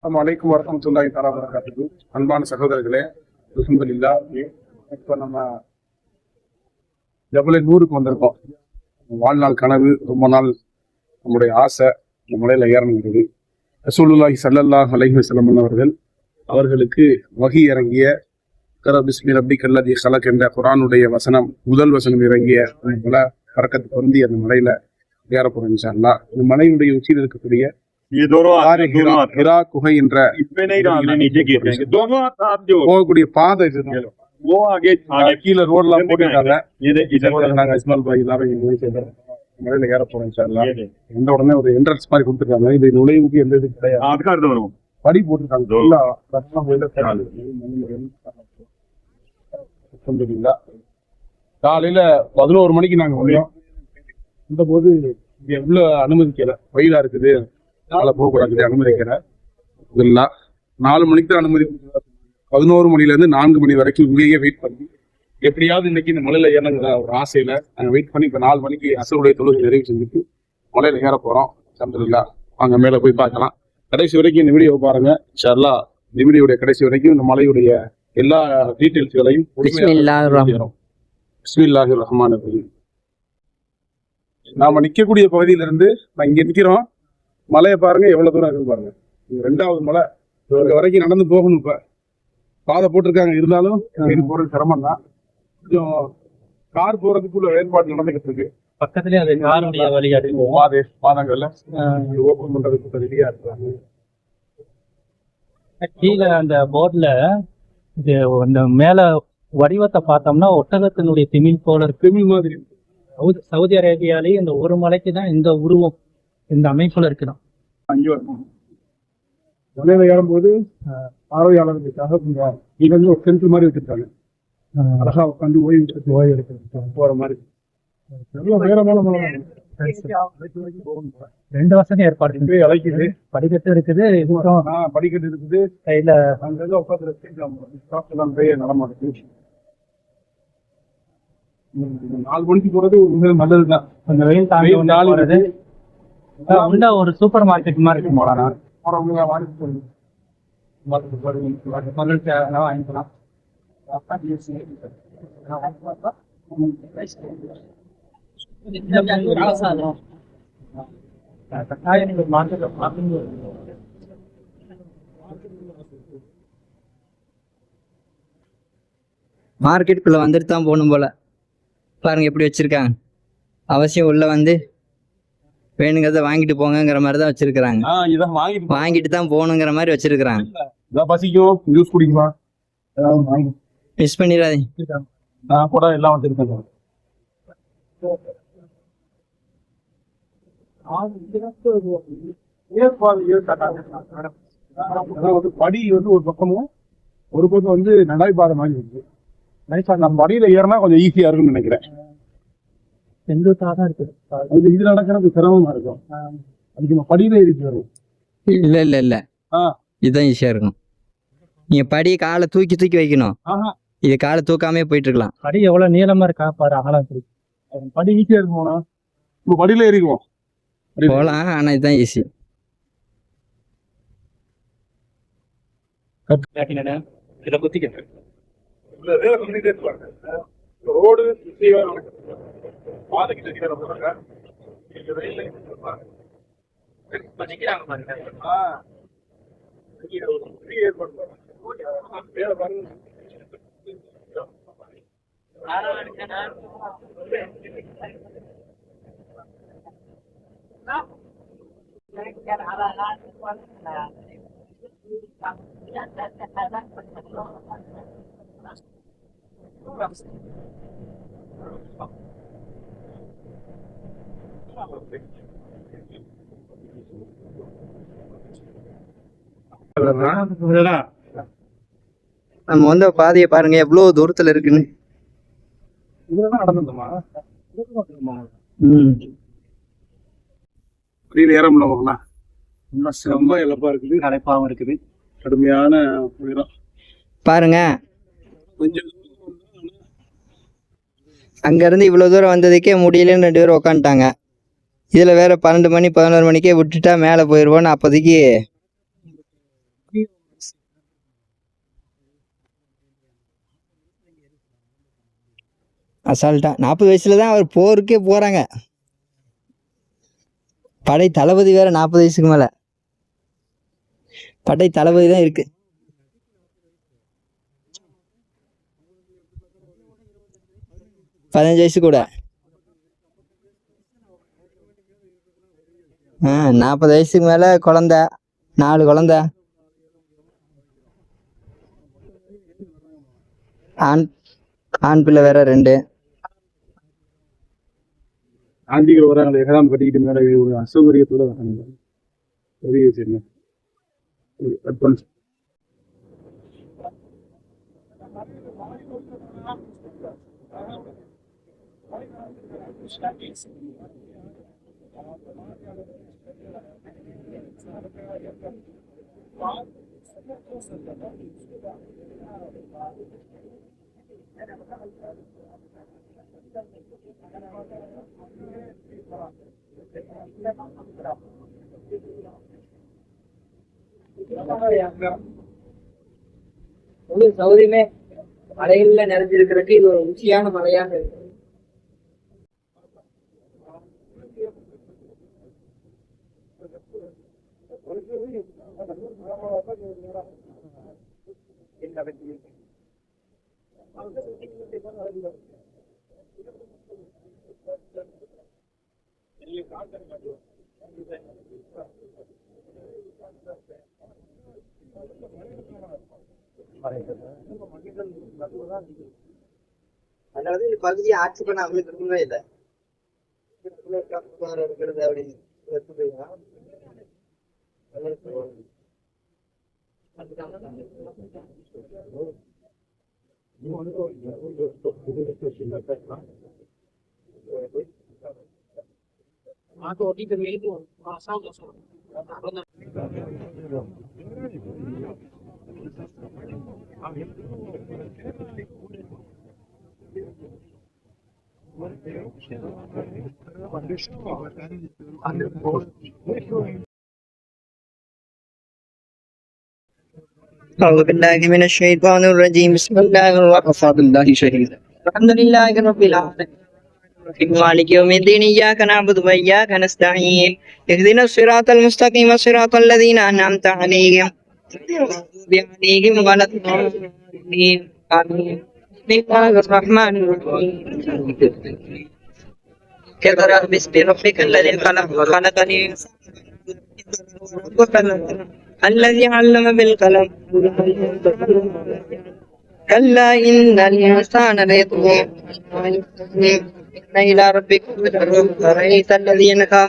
அஸ்ஸலாமு அலைக்கும் வரஹ்மத்துல்லாஹி தஆலா வபரகாத்துஹு. அன்பான சகோதரர்களே, அல்ஹம்துலில்லாஹ். இப்போ நம்ம ஜபலே நூருக்கு வந்திருக்கோம். வாழ்நாள் கனவு, ரொம்ப நாள் நம்முடைய ஆசை இந்த மலையில ஏறணுங்கிறது. ரசூலுல்லாஹி ஸல்லல்லாஹு அலைஹி வஸல்லம் அவர்களுக்கு வஹி இறங்கிய இக்ரா பிஸ்மி ரப்பிக்கல் லதீ ഖலக் என்ற குர்ஆனுடைய வசனம், முதல் வசனம் இறங்கிய மலை பரக்கத்து பொருந்தி அந்த மலையில ஏறப்போறோம் இன்ஷா அல்லாஹ். இந்த மலையுடைய உச்சியில் இருக்கக்கூடிய ஹிரா குகை என்ற போகக்கூடிய பாதை கீழே ரோட்லாம் போட்டுருக்காங்க. இஸ்மாயில் பாய் மலையில ஏற போறோம் இன்ஷா அல்லாஹ். எந்த உடனே ஒரு என்ட்ரன்ஸ் மாதிரி கொடுத்துருக்காங்க. இது நுழைவுக்கு எந்த இது கிடையாது, படி போட்டிருக்காங்க. காலையில 11 மணிக்கு நாங்க வந்தோம். இந்த போது இங்க எவ்வளவு அனுமதிக்கல, வெயிலா இருக்குது, போகக்கூடாது அனுமதிக்கிற. 4 மணிக்கு தான் அனுமதி. 11 மணில இருந்து 4 மணி வரைக்கும் இங்கேயே வெயிட் பண்ணி எப்படியாவது இன்னைக்கு இந்த மலையில ஏறணுங்கிற ஒரு ஆசையில நாங்க வெயிட் பண்ணி இப்ப 4 மணிக்கு அசருடைய தொழுகை நிறைவு செஞ்சுட்டு மலையில ஏற போறோம். அல்ஹம்துலில்லாஹ். வாங்க மேல போய் பார்க்கலாம். கடைசி வரைக்கும் இந்த வீடியோ பாருங்க இன்ஷா அல்லாஹ். இந்த வீடியோடைய கடைசி வரைக்கும் இந்த மலையுடைய எல்லா டீட்டெயில்ஸ்களையும் பிஸ்மில்லாஹிர் ரஹ்மானிர் ரஹீம். நாம நிக்கக்கூடிய பகுதியில இருந்து நான் இங்க நிக்கிறோம். மலையை பாருங்க எவ்வளவு தூரம் இருக்கு பாருங்க. 2வது மலை இங்க வரைக்கும் நடந்து போகணும். இப்ப பாதை போட்டிருக்காங்க, இருந்தாலும் போறது சிரமம் தான். கொஞ்சம் கார் போறதுக்குள்ள ஏற்பாடு நடந்துகிட்டு இருக்கு. பக்கத்துலயே அது காருடைய வழிகாட்டு பாதங்கள்ல ஓபன் பண்றதுக்கு ரெடியா இருக்காங்க. கீழே அந்த போர்ட்ல இது அந்த மேல வடிவத்தை பார்த்தோம்னா ஒட்டகத்தினுடைய திமில் போல இருக்கு. திமில் மாதிரி சவுதி அரேபியாலேயே இந்த ஒரு மலைக்கு தான் இந்த உருவம், இந்த அமைப்புல இருக்குதான். அங்கே வரணும். மலையில ஏறும்போது பார்வையாளர்களுக்காக கொஞ்சம் ஒரு சென்டர் மாதிரி வச்சிருக்காங்க. அழகா உட்காந்து ஓய்வு எடுக்கிறது போற மாதிரி. வேறமான மலை 2 வசதி ஏற்பாடு அழைக்குது. படிக்கட்டு இருக்குது, படிக்கட்டு இருக்குது. கையில அங்க உட்காந்து நடமாடுது. 4 மணிக்கு போறது மிக நல்லதுதான். கொஞ்சம் வெயில் தாண்டி ஒரு சூப்பர் மார்க்கெட் மாதிரி இருக்கு. வாங்கிக்கலாம். மார்க்கெட்டுக்குள்ள வந்துட்டு தான் போகணும் போல. பாருங்க எப்படி வச்சிருக்காங்க. அவசியம் உள்ள வந்து வேணுங்கிறத வாங்கிட்டு போங்கிற மாதிரி தான் வச்சிருக்கிறாங்க. வாங்கிட்டு தான் போகணுங்கிற மாதிரி வச்சிருக்கிறாங்க. பசிக்கும், ஜூஸ் குடிக்குமா, மிஸ் பண்ணிடாதீங்க. கூட எல்லாம் வச்சிருக்கேன். படி வந்து ஒரு பக்கமும் ஒரு பக்கம் வந்து நடைபாதை மாதிரி இருக்கு. நம்ம படியில ஏறினா கொஞ்சம் ஈஸியா இருக்கும்னு நினைக்கிறேன். இது நடக்கிறது சிரமமா இருக்கும். அதுக்கு நம்ம படியில ஏறிட்டு வரும். இல்ல இதுதான் ஈஸியா இருக்கும். நீங்க படியை காலை தூக்கி தூக்கி வைக்கணும். இது காலை தூக்காமே போயிட்டு இருக்கலாம். படி எவ்வளவு நீளமா இருக்கா பாரு, அகலம் இருக்கு. படி ஈஸியா இருக்கும்னா நம்ம படியில ஏறிக்குவோம் போலாம். ஆனா இதுதான் ஈஸி. இதை குத்திக்க ரோடு நம்ம வந்து பாதையை பாருங்க எவ்வளவு தூரத்துல இருக்குன்னு. நடந்துமா ஏற முடியல. ரொம்ப இழப்பா இருக்குது, களைப்பாவும் இருக்குது. கடுமையான உயரம் பாருங்க. கொஞ்சம் அங்க இருந்து இவ்வளவு தூரம் வந்ததுக்கே முடியலன்னு 2 பேரும் உக்காந்துட்டாங்க. இதுல வேற 12 மணி 11 மணிக்கே விட்டுட்டா மேல போயிருவோன்னு அப்போதைக்கு அசால்ட்டா 40 வயசுல தான் அவர் போருக்கே போறாங்க. படை தளபதி வேற 40 வயசுக்கு மேல. படை தளபதி தான் இருக்கு. பதினஞ்சு வயசு கூட. 40 வயசுக்கு மேல குழந்தை, 4 குழந்தை. ஆண் ஆண் பிள்ளை வேற 2. ஆண்டிகள் வராங்க, எகராம் கட்டிக்கிட்டு மேலே ஒரு அசௌகரியத்தோட வராங்க. பெரிய விஷயம். அட்வான்ஸ் சௌரியமே மலைகள்ல நிறைஞ்சிருக்கிறதுக்கு இது ஒரு ருசியான மலையாக இருக்கு. அதாவது இந்த பகுதியை ஆட்சி பண்ண அவங்களுக்கு விரும்பவே இல்லை. இருக்கிறது அப்படின்னு أعوذ بالله من الشيطان الرجيم بسم الله الرحمن الرحيم الحمد لله رب العالمين مالك يوم الدين إياك نعبد وإياك نستعين اهدنا الصراط المستقيم صراط الذين أنعمت عليهم عليهم ولا الضالين آمين بسم الله الرحمن الرحيم اقرأ باسم ربك الذي خلق الذي علم بالقلم كلا إن الإنسان ليطغى إن إلى ربك الرجعى أرأيت الذي ينهى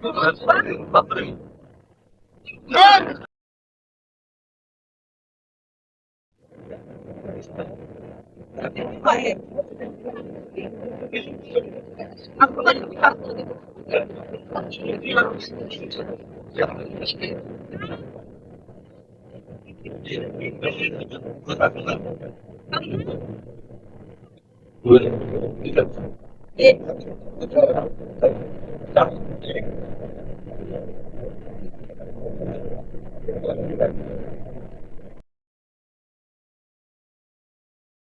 Thank you.